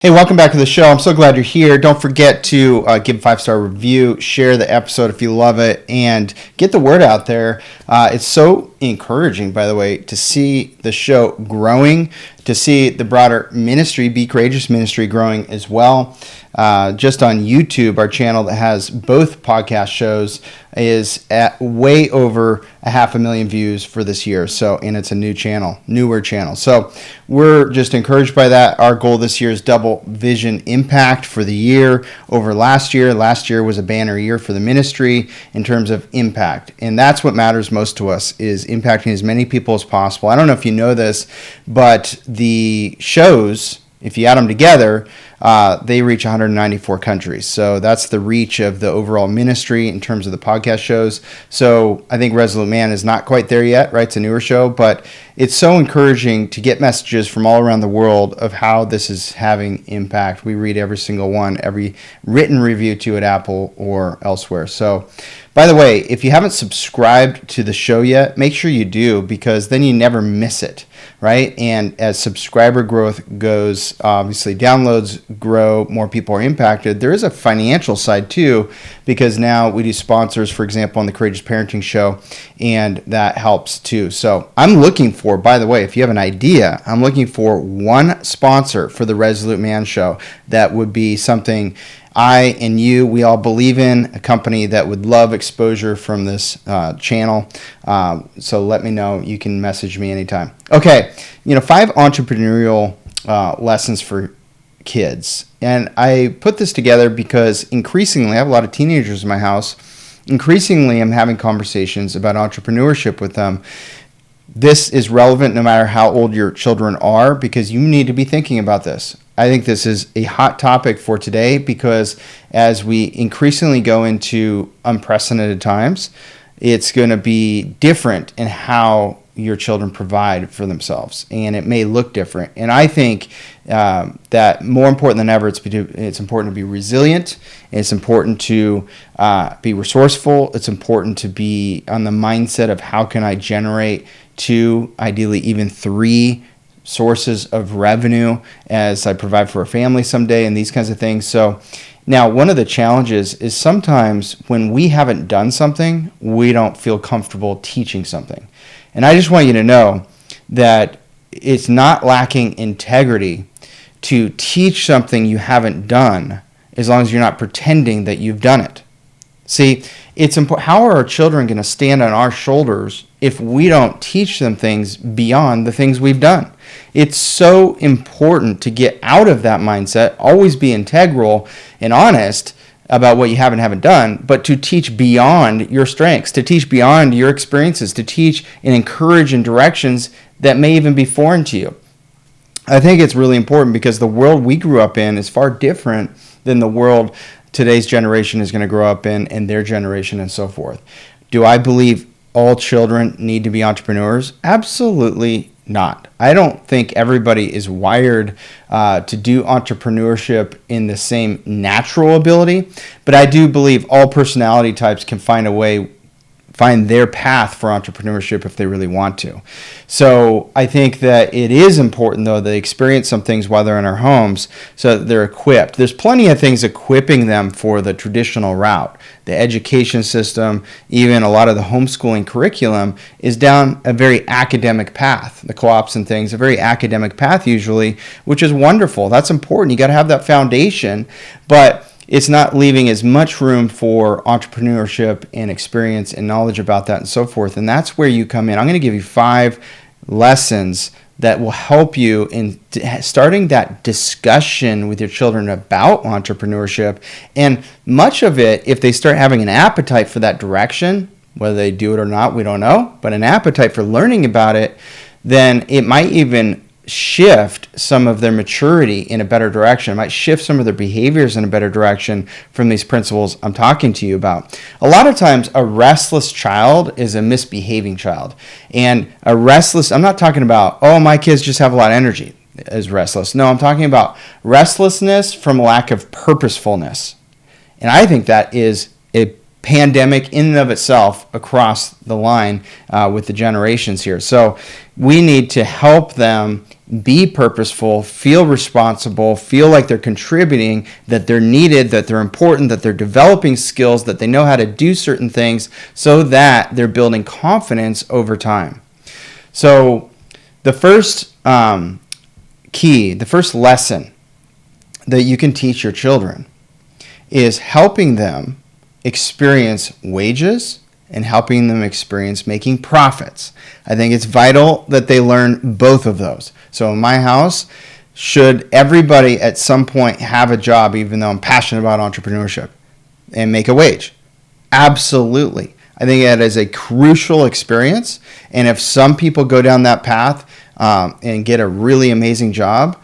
Hey, welcome back to the show. I'm so glad you're here. Don't forget to give a 5-star review, share the episode if you love it, and get the word out there. It's so encouraging, by the way, to see the show growing, to see the broader ministry, Be Courageous Ministry, growing as well. Just on YouTube, our channel that has both podcast shows is at way over 500,000 views for this year. So, and it's a newer channel. So we're just encouraged by that. Our goal this year is double vision impact for the year over last year. Last year was a banner year for the ministry in terms of impact. And that's what matters most to us, is impacting as many people as possible. I don't know if you know this, but the shows, if you add them together, they reach 194 countries. So that's the reach of the overall ministry in terms of the podcast shows. So I think Resolute Man is not quite there yet, right? It's a newer show, but it's so encouraging to get messages from all around the world of how this is having impact. We read every single one, every written review to at Apple or elsewhere. So, by the way, if you haven't subscribed to the show yet, make sure you do, because then you never miss it, right? And as subscriber growth goes, obviously downloads grow, more people are impacted. There is a financial side too, because now we do sponsors, for example, on the Courageous Parenting Show, and that helps too. So I'm looking for, by the way, if you have an idea, I'm looking for one sponsor for the Resolute Man Show that would be something I and you, we all believe in, a company that would love exposure from this channel. So let me know. You can message me anytime. Okay, 5 entrepreneurial lessons for kids. And I put this together because increasingly, I have a lot of teenagers in my house. Increasingly, I'm having conversations about entrepreneurship with them. This is relevant no matter how old your children are, because you need to be thinking about this. I think this is a hot topic for today, because as we increasingly go into unprecedented times, it's going to be different in how your children provide for themselves, and it may look different. And I think that more important than ever, it's important to be resilient. It's important to be resourceful. It's important to be on the mindset of how can I generate 2, ideally even 3 sources of revenue as I provide for a family someday, and these kinds of things. So now, one of the challenges is sometimes when we haven't done something, we don't feel comfortable teaching something. And I just want you to know that it's not lacking integrity to teach something you haven't done, as long as you're not pretending that you've done it. See, it's important. How are our children going to stand on our shoulders if we don't teach them things beyond the things we've done? It's so important to get out of that mindset, always be integral and honest about what you have and haven't done, but to teach beyond your strengths, to teach beyond your experiences, to teach and encourage in directions that may even be foreign to you. I think it's really important, because the world we grew up in is far different than the world today's generation is going to grow up in, and their generation, and so forth. Do I believe all children need to be entrepreneurs? Absolutely not. I don't think everybody is wired to do entrepreneurship in the same natural ability, but I do believe all personality types can find their path for entrepreneurship if they really want to. So I think that it is important, though, they experience some things while they're in our homes so that they're equipped. There's plenty of things equipping them for the traditional route. The education system, even a lot of the homeschooling curriculum, is down a very academic path. The co-ops and things, a very academic path usually, which is wonderful. That's important. You got to have that foundation, but it's not leaving as much room for entrepreneurship and experience and knowledge about that and so forth. And that's where you come in. I'm going to give you 5 lessons that will help you in starting that discussion with your children about entrepreneurship. And much of it, if they start having an appetite for that direction, whether they do it or not, we don't know, but an appetite for learning about it, then it might even shift some of their maturity in a better direction. It might shift some of their behaviors in a better direction from these principles I'm talking to you about. A lot of times, a restless child is a misbehaving child. And I'm not talking about, oh, my kids just have a lot of energy, is restless. No, I'm talking about restlessness from lack of purposefulness. And I think that is a pandemic in and of itself across the line with the generations here. So we need to help them be purposeful, feel responsible, feel like they're contributing, that they're needed, that they're important, that they're developing skills, that they know how to do certain things, so that they're building confidence over time. So the first key, the first lesson that you can teach your children is helping them experience wages and helping them experience making profits. I think it's vital that they learn both of those. So in my house, should everybody at some point have a job, even though I'm passionate about entrepreneurship, and make a wage? Absolutely. I think that is a crucial experience. And if some people go down that path and get a really amazing job,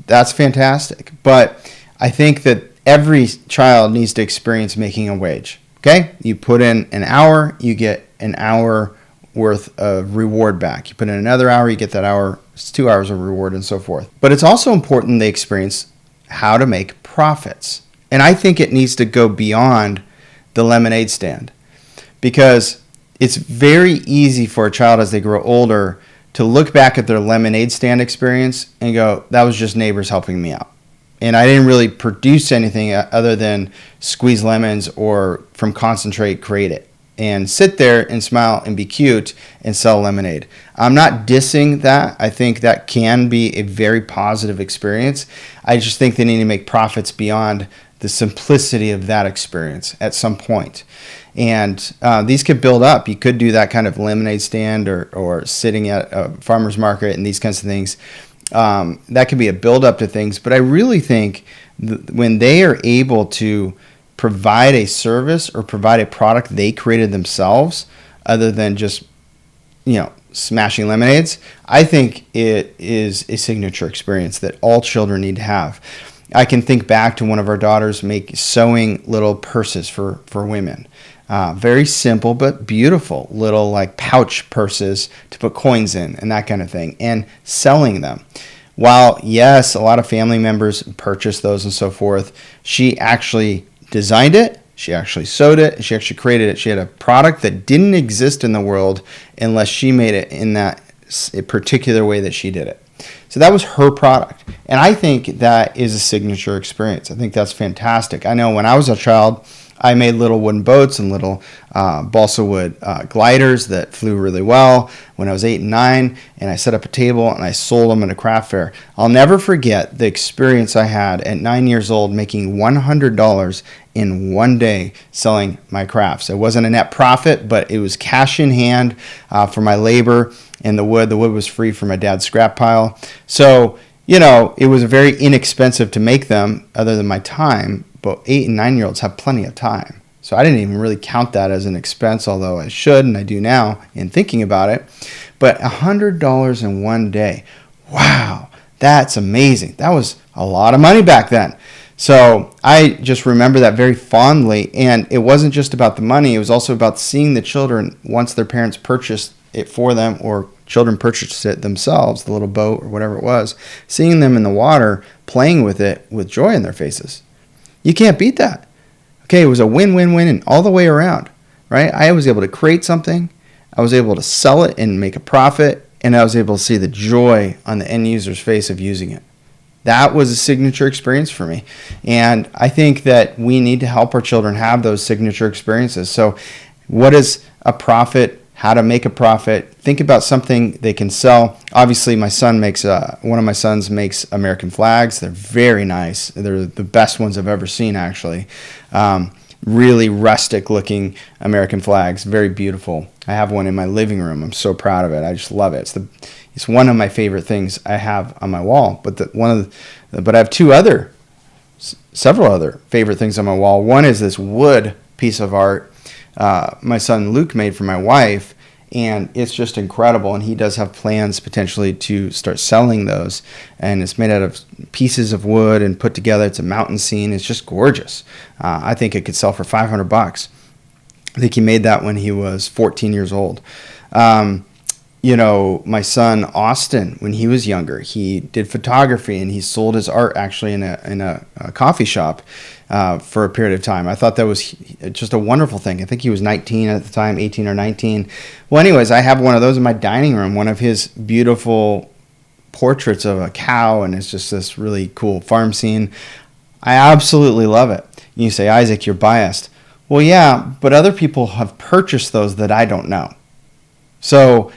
that's fantastic. But I think that every child needs to experience making a wage. Okay? You put in an hour, you get an hour worth of reward back. You put in another hour, you get that hour, it's 2 hours of reward, and so forth. But it's also important they experience how to make profits. And I think it needs to go beyond the lemonade stand, because it's very easy for a child as they grow older to look back at their lemonade stand experience and go, that was just neighbors helping me out. And I didn't really produce anything other than squeeze lemons or from concentrate, create it. And sit there and smile and be cute and sell lemonade. I'm not dissing that. I think that can be a very positive experience. I just think they need to make profits beyond the simplicity of that experience at some point. And these could build up. You could do that kind of lemonade stand or sitting at a farmer's market and these kinds of things. That could be a build up to things. But I really think when they are able to provide a service or provide a product they created themselves, other than just, smashing lemonades, I think it is a signature experience that all children need to have. I can think back to one of our daughters sewing little purses for women. Very simple but beautiful little like pouch purses to put coins in and that kind of thing, and selling them. While yes, a lot of family members purchased those and so forth, she actually designed it, she actually sewed it, and she actually created it. She had a product that didn't exist in the world unless she made it in that particular way that she did it. So that was her product. And I think that is a signature experience. I think that's fantastic. I know when I was a child, I made little wooden boats and little balsa wood gliders that flew really well when I was 8 and 9, and I set up a table and I sold them at a craft fair. I'll never forget the experience I had at 9 years old making $100 in one day selling my crafts. It wasn't a net profit, but it was cash in hand for my labor and the wood. The wood was free from my dad's scrap pile. So, it was very inexpensive to make them other than my time. But 8 and 9-year-olds have plenty of time. So I didn't even really count that as an expense, although I should, and I do now in thinking about it. But $100 in one day. Wow, that's amazing. That was a lot of money back then. So I just remember that very fondly. And it wasn't just about the money. It was also about seeing the children, once their parents purchased it for them or children purchased it themselves, the little boat or whatever it was, seeing them in the water, playing with it with joy in their faces. You can't beat that. Okay, it was a win-win-win and all the way around, right? I was able to create something, I was able to sell it and make a profit, and I was able to see the joy on the end user's face of using it. That was a signature experience for me. And I think that we need to help our children have those signature experiences. So what is a profit? How to make a profit? Think about something they can sell. Obviously, my son one of my sons makes American flags. They're very nice. They're the best ones I've ever seen, actually. Really rustic-looking American flags, very beautiful. I have one in my living room. I'm so proud of it. I just love it. It's one of my favorite things I have on my wall. But I have several other favorite things on my wall. One is this wood piece of art my son Luke made for my wife, and it's just incredible. And he does have plans potentially to start selling those, and it's made out of pieces of wood and put together. It's a mountain scene. It's just gorgeous. I think it could sell for $500. I think he made that when he was 14 years old. My son Austin, when he was younger, he did photography and he sold his art actually in a coffee shop for a period of time. I thought that was just a wonderful thing. I think he was 19 at the time, 18 or 19. Well, anyways, I have one of those in my dining room, one of his beautiful portraits of a cow, and it's just this really cool farm scene. I absolutely love it. You say, Isaac, you're biased. Well, yeah, but other people have purchased those that I don't know. So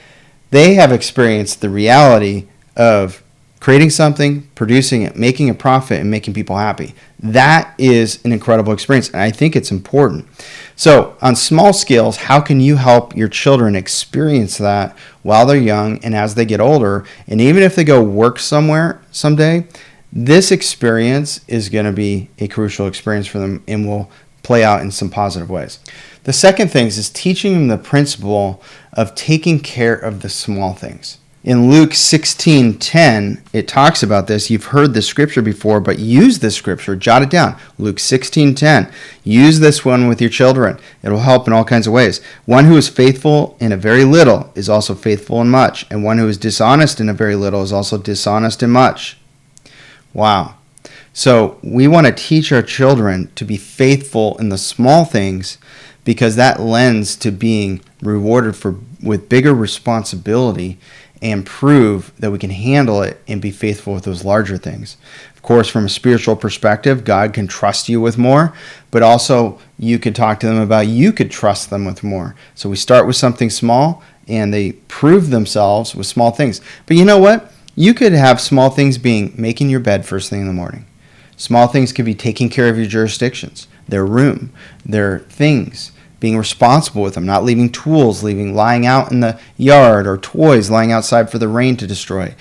they have experienced the reality of creating something, producing it, making a profit, and making people happy. That is an incredible experience, and I think it's important. So on small scales, how can you help your children experience that while they're young and as they get older? And even if they go work somewhere someday, this experience is going to be a crucial experience for them and will play out in some positive ways. The second thing is teaching them the principle of taking care of the small things. In Luke 16:10, it talks about this. You've heard this scripture before, but use this scripture. Jot it down. Luke 16:10. Use this one with your children. It'll help in all kinds of ways. One who is faithful in a very little is also faithful in much, and one who is dishonest in a very little is also dishonest in much. Wow. So we want to teach our children to be faithful in the small things, because that lends to being rewarded with bigger responsibility and prove that we can handle it and be faithful with those larger things. Of course, from a spiritual perspective, God can trust you with more, but also you could talk to them about you could trust them with more. So we start with something small and they prove themselves with small things. But you know what? You could have small things being making your bed first thing in the morning. Small things could be taking care of your jurisdictions, their room, their things, being responsible with them, not leaving tools, lying out in the yard, or toys lying outside for the rain to destroy.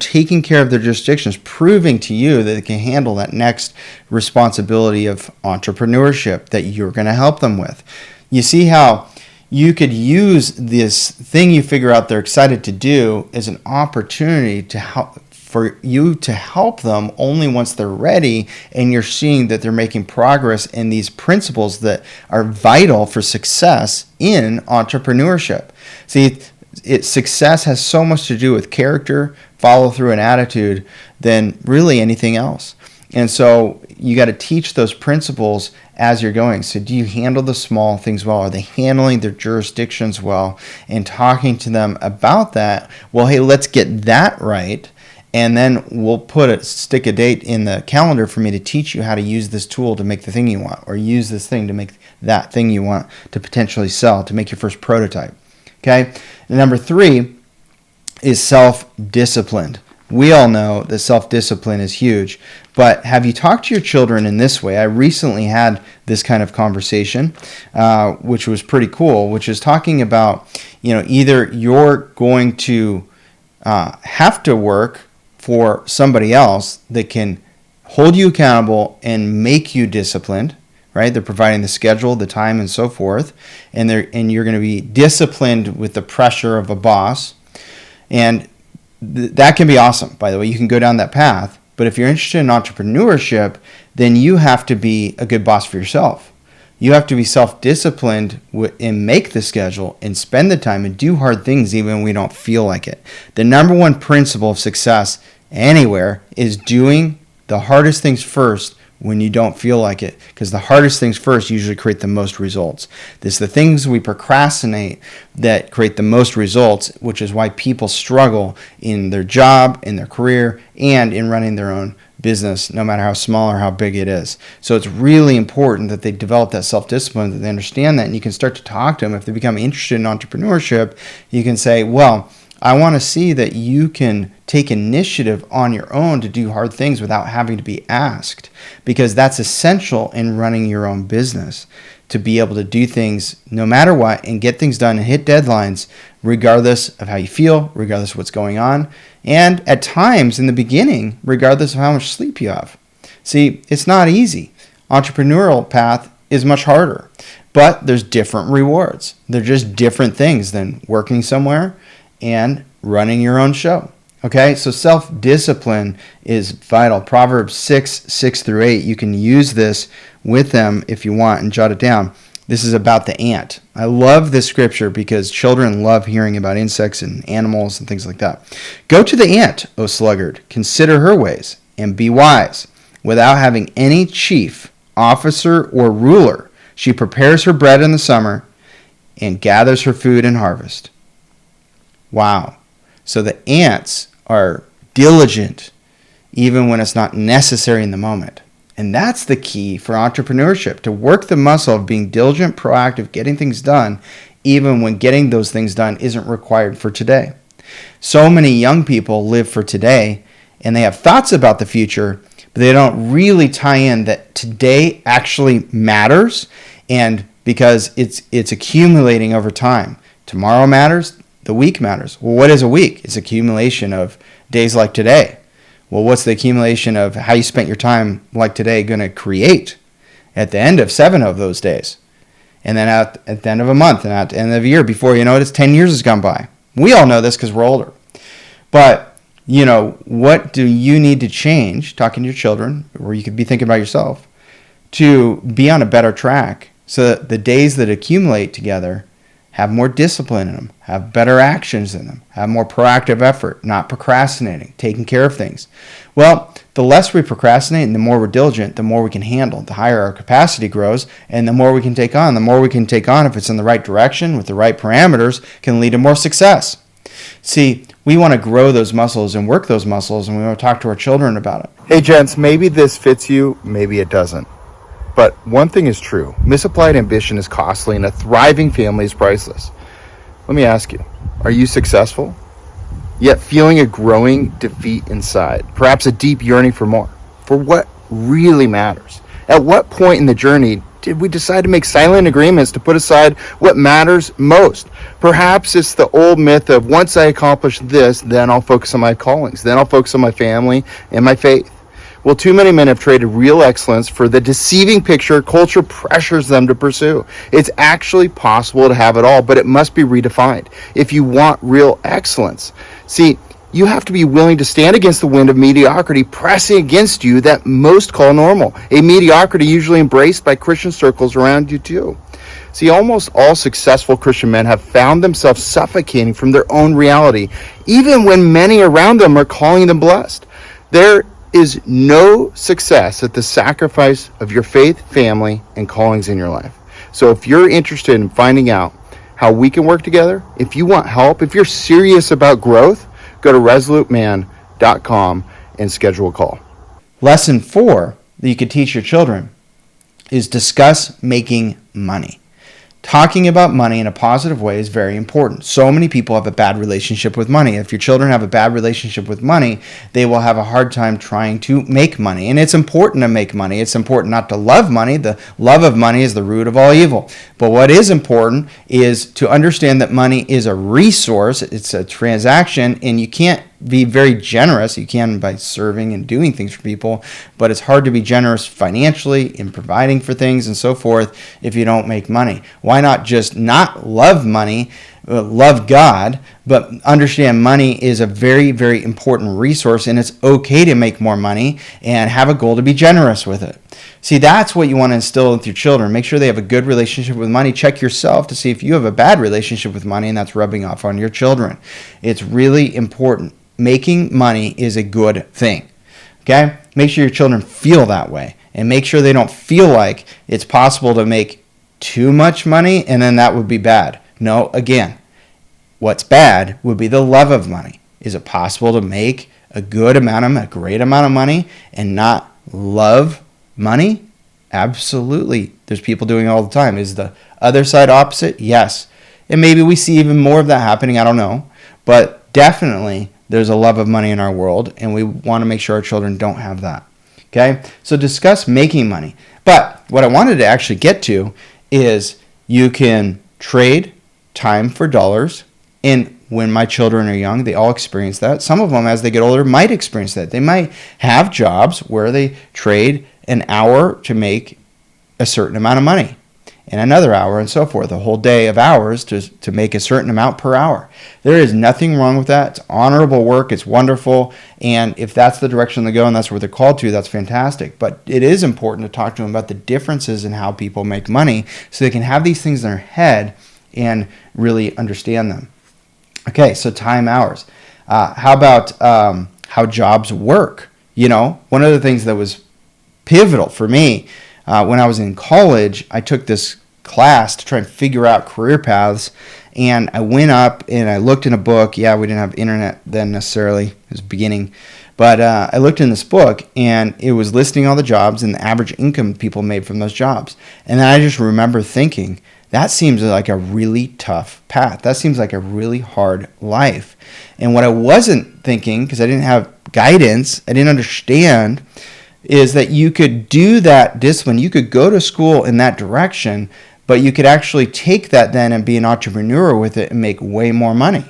Taking care of their jurisdictions, proving to you that they can handle that next responsibility of entrepreneurship that you're going to help them with. You see how you could use this thing you figure out they're excited to do as an opportunity to help, for you to help them only once they're ready and you're seeing that they're making progress in these principles that are vital for success in entrepreneurship. See, success has so much to do with character, follow through, and attitude than really anything else. And so you got to teach those principles as you're going. So do you handle the small things well? Are they handling their jurisdictions well? And talking to them about that, well, hey, let's get that right. And then we'll stick a date in the calendar for me to teach you how to use this tool to make the thing you want, or use this thing to make that thing you want to potentially sell, to make your first prototype. Okay? And number 3 is self-disciplined. We all know that self-discipline is huge, but have you talked to your children in this way? I recently had this kind of conversation, which was pretty cool, which is talking about, either you're going to have to work for somebody else that can hold you accountable and make you disciplined, right? They're providing the schedule, the time, and so forth, and you're going to be disciplined with the pressure of a boss, and that can be awesome, by the way. You can go down that path, but if you're interested in entrepreneurship, then you have to be a good boss for yourself. You have to be self-disciplined and make the schedule and spend the time and do hard things even when we don't feel like it. The number one principle of success anywhere is doing the hardest things first when you don't feel like it, because the hardest things first usually create the most results. It's the things we procrastinate that create the most results, which is why people struggle in their job, in their career, and in running their own business, no matter how small or how big it is. So it's really important that they develop that self-discipline, that they understand that, and you can start to talk to them. If they become interested in entrepreneurship, you can say, well, I want to see that you can take initiative on your own to do hard things without having to be asked, because that's essential in running your own business, to be able to do things no matter what and get things done and hit deadlines regardless of how you feel, regardless of what's going on, and at times in the beginning, regardless of how much sleep you have. See, it's not easy. Entrepreneurial path is much harder, but there's different rewards. They're just different things than working somewhere and running your own show. Okay, so self-discipline is vital. Proverbs 6:6-8, you can use this with them if you want and jot it down. This is about the ant. I love this scripture because children love hearing about insects and animals and things like that. Go to the ant, O sluggard, consider her ways, and be wise. Without having any chief, officer, or ruler, she prepares her bread in the summer and gathers her food in harvest. Wow. So the ants are diligent even when it's not necessary in the moment. And that's the key for entrepreneurship, to work the muscle of being diligent, proactive, getting things done, even when getting those things done isn't required for today. So many young people live for today, and they have thoughts about the future, but they don't really tie in that today actually matters, and because it's accumulating over time. Tomorrow matters, the week matters. Well, what is a week? It's accumulation of days like today. Well, what's the accumulation of how you spent your time like today going to create at the end of 7 of those days? And then at the end of a month and at the end of a year, before you know it, it's 10 years has gone by. We all know this because we're older. But, what do you need to change, talking to your children, or you could be thinking about yourself, to be on a better track so that the days that accumulate together have more discipline in them, have better actions in them, have more proactive effort, not procrastinating, taking care of things. Well, the less we procrastinate and the more we're diligent, the more we can handle. The higher our capacity grows, and the more we can take on. The more we can take on, if it's in the right direction, with the right parameters, can lead to more success. See, we want to grow those muscles and work those muscles, and we want to talk to our children about it. Hey, gents, maybe this fits you, maybe it doesn't. But one thing is true. Misapplied ambition is costly, and a thriving family is priceless. Let me ask you, are you successful, yet feeling a growing defeat inside, perhaps a deep yearning for more, for what really matters? At what point in the journey did we decide to make silent agreements to put aside what matters most? Perhaps it's the old myth of, once I accomplish this, then I'll focus on my callings, then I'll focus on my family and my faith. Well, too many men have traded real excellence for the deceiving picture culture pressures them to pursue. It's actually possible to have it all, but it must be redefined if you want real excellence. See, you have to be willing to stand against the wind of mediocrity pressing against you that most call normal, a mediocrity usually embraced by Christian circles around you too. See, almost all successful Christian men have found themselves suffocating from their own reality, even when many around them are calling them blessed. There is no success at the sacrifice of your faith, family, and callings in your life. So if you're interested in finding out how we can work together, if you want help, if you're serious about growth, go to resoluteman.com and schedule a call. Lesson 4 that you could teach your children is discuss making money. Talking about money in a positive way is very important. So many people have a bad relationship with money. If your children have a bad relationship with money, they will have a hard time trying to make money. And it's important to make money. It's important not to love money. The love of money is the root of all evil. But what is important is to understand that money is a resource. It's a transaction, and you can't be very generous. You can by serving and doing things for people, but it's hard to be generous financially in providing for things and so forth if you don't make money. Why not just not love money, love God, but understand money is a very, very important resource, and it's okay to make more money and have a goal to be generous with it. See, that's what you want to instill with your children. Make sure they have a good relationship with money. Check yourself to see if you have a bad relationship with money and that's rubbing off on your children. It's really important. Making money is a good thing. Okay? Make sure your children feel that way, and make sure they don't feel like it's possible to make too much money and then that would be bad. No, again, what's bad would be the love of money. Is it possible to make a great amount of money and not love money? Absolutely. There's people doing it all the time. Is the other side opposite? Yes. And maybe we see even more of that happening. I don't know. But definitely there's a love of money in our world, and we want to make sure our children don't have that. Okay? So discuss making money. But what I wanted to actually get to is you can trade time for dollars. And when my children are young, they all experience that. Some of them, as they get older, might experience that. They might have jobs where they trade an hour to make a certain amount of money. and another hour and so forth, a whole day of hours to make a certain amount per hour. There is nothing wrong with that. It's honorable work. It's wonderful. And if that's the direction they go and that's where they're called to, that's fantastic. But it is important to talk to them about the differences in how people make money so they can have these things in their head and really understand them. Okay, so time, hours. How about how jobs work? One of the things that was pivotal for me when I was in college, I took this class to try and figure out career paths, and I went up and I looked in a book. Yeah, we didn't have internet then necessarily. It was beginning. But I looked in this book, and it was listing all the jobs and the average income people made from those jobs. And then I just remember thinking, that seems like a really tough path. That seems like a really hard life. And what I wasn't thinking, because I didn't have guidance, I didn't understand, is that you could do that discipline. You could go to school in that direction, but you could actually take that then and be an entrepreneur with it and make way more money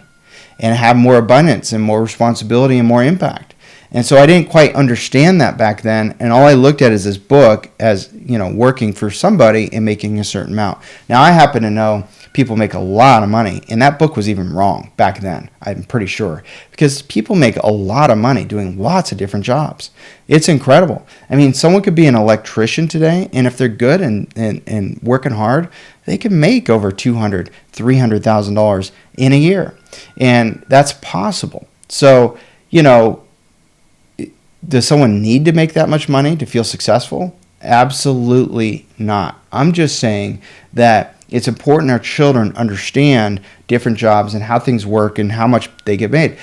and have more abundance and more responsibility and more impact. And so I didn't quite understand that back then, and all I looked at is this book as, working for somebody and making a certain amount. Now, I happen to know people make a lot of money, and that book was even wrong back then, I'm pretty sure, because people make a lot of money doing lots of different jobs. It's incredible. I mean, someone could be an electrician today, and if they're good and working hard, they can make over $200,000, $300,000 in a year, and that's possible. So, does someone need to make that much money to feel successful? Absolutely not. I'm just saying that it's important our children understand different jobs and how things work and how much they get made.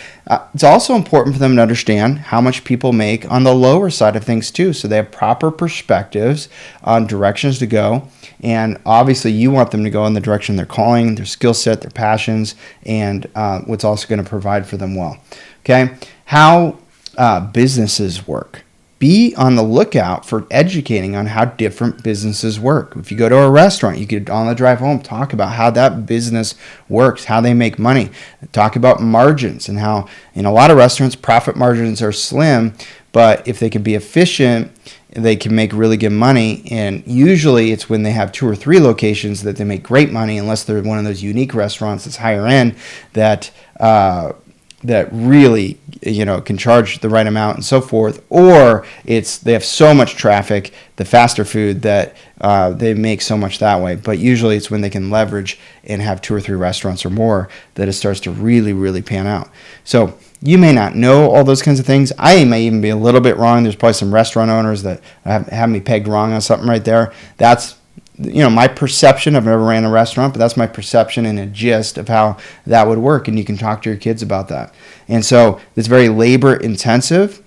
It's also important for them to understand how much people make on the lower side of things too, so they have proper perspectives on directions to go. And obviously you want them to go in the direction they're calling, their skill set, their passions, and what's also going to provide for them well. Okay? How businesses work. Be on the lookout for educating on how different businesses work. If you go to a restaurant, you could, on the drive home, talk about how that business works, how they make money. Talk about margins and how in a lot of restaurants, profit margins are slim, but if they can be efficient, they can make really good money. And usually it's when they have 2 or 3 locations that they make great money, unless they're one of those unique restaurants that's higher end that really can charge the right amount and so forth, or they have so much traffic, the faster food, that they make so much that way. But usually it's when they can leverage and have 2 or 3 restaurants or more that it starts to really, really pan out. So you may not know all those kinds of things. I may even be a little bit wrong. There's probably some restaurant owners that have me pegged wrong on something right there. That's my perception. I've never ran a restaurant, but that's my perception and a gist of how that would work. And you can talk to your kids about that. And so it's very labor intensive.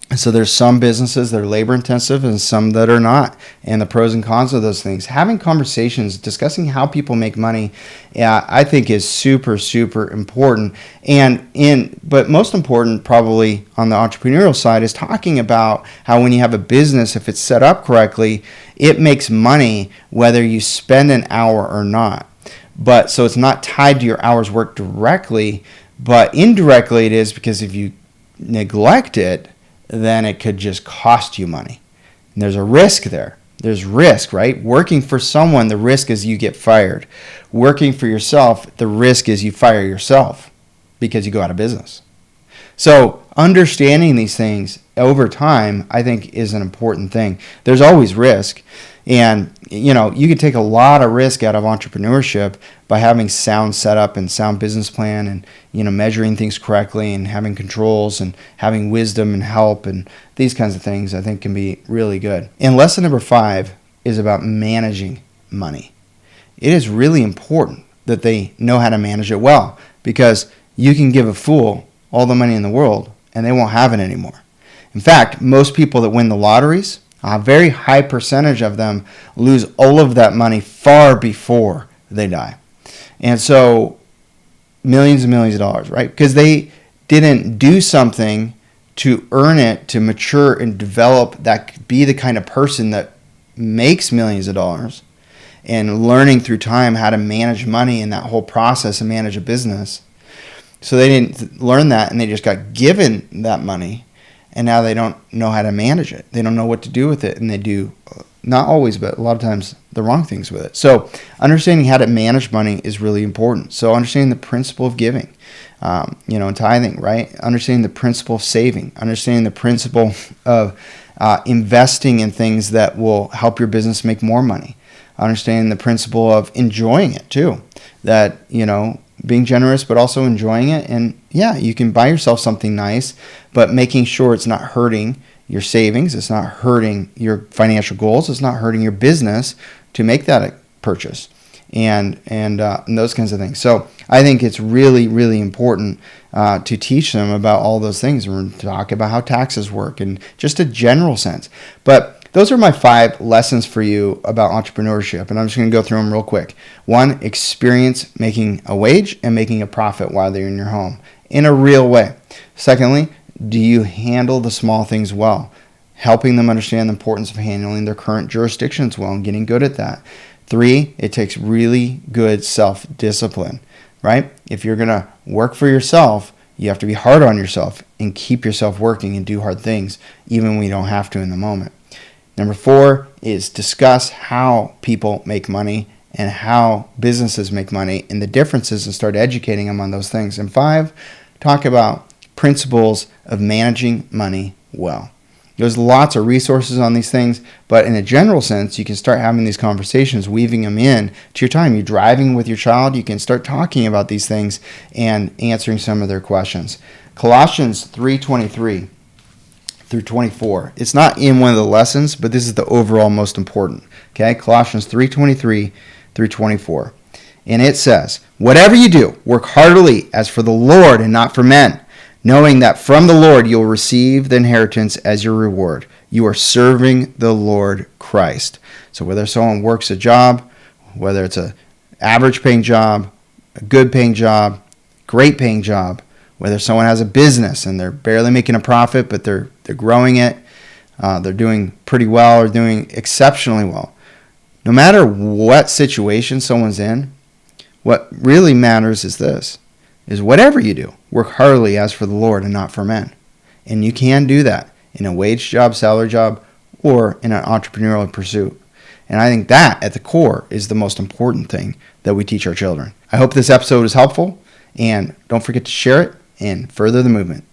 And so there's some businesses that are labor intensive and some that are not, and the pros and cons of those things. Having conversations, discussing how people make money, I think is super, super important. But most important probably on the entrepreneurial side is talking about how when you have a business, if it's set up correctly, it makes money whether you spend an hour or not. But so it's not tied to your hours work directly, but indirectly it is, because if you neglect it, then it could just cost you money. And there's a risk there. There's risk, right? Working for someone, the risk is you get fired. Working for yourself, the risk is you fire yourself because you go out of business. So understanding these things over time, I think, is an important thing. There's always risk. And, you can take a lot of risk out of entrepreneurship by having sound setup and sound business plan and, measuring things correctly and having controls and having wisdom and help and these kinds of things, I think, can be really good. And lesson number 5 is about managing money. It is really important that they know how to manage it well, because you can give a fool all the money in the world and they won't have it anymore. In fact, most people that win the lotteries, a very high percentage of them lose all of that money far before they die. And so millions and millions of dollars, right? Because they didn't do something to earn it, to mature and develop, that be the kind of person that makes millions of dollars, and learning through time how to manage money in that whole process and manage a business. So they didn't learn that, and they just got given that money. And now they don't know how to manage it. They don't know what to do with it, and they do not always, but a lot of times the wrong things with it. So understanding how to manage money is really important. So understanding the principle of giving, and tithing, right? Understanding the principle of saving, understanding the principle of investing in things that will help your business make more money, understanding the principle of enjoying it too, that, being generous, but also enjoying it. And yeah, you can buy yourself something nice, but making sure it's not hurting your savings, it's not hurting your financial goals, it's not hurting your business to make that a purchase, and those kinds of things. So I think it's really, really important to teach them about all those things. We're going to talk about how taxes work in just a general sense. But those are my 5 lessons for you about entrepreneurship, and I'm just going to go through them real quick. 1, experience making a wage and making a profit while they're in your home in a real way. Secondly, do you handle the small things well? Helping them understand the importance of handling their current jurisdictions well and getting good at that. 3, it takes really good self-discipline, right? If you're going to work for yourself, you have to be hard on yourself and keep yourself working and do hard things even when you don't have to in the moment. Number 4 is discuss how people make money and how businesses make money and the differences, and start educating them on those things. And 5, talk about principles of managing money well. There's lots of resources on these things, but in a general sense, you can start having these conversations, weaving them in to your time. You're driving with your child, you can start talking about these things and answering some of their questions. Colossians 3:23 through 24. It's not in one of the lessons, but this is the overall most important. Okay, Colossians 3:23 through 24. And it says, "Whatever you do, work heartily as for the Lord and not for men, knowing that from the Lord you'll receive the inheritance as your reward. You are serving the Lord Christ." So whether someone works a job, whether it's a average paying job, a good paying job, great paying job, whether someone has a business and they're barely making a profit, but they're growing it, they're doing pretty well or doing exceptionally well. No matter what situation someone's in, what really matters is this, is whatever you do, work heartily as for the Lord and not for men. And you can do that in a wage job, salary job, or in an entrepreneurial pursuit. And I think that at the core is the most important thing that we teach our children. I hope this episode is helpful, and don't forget to share it and further the movement.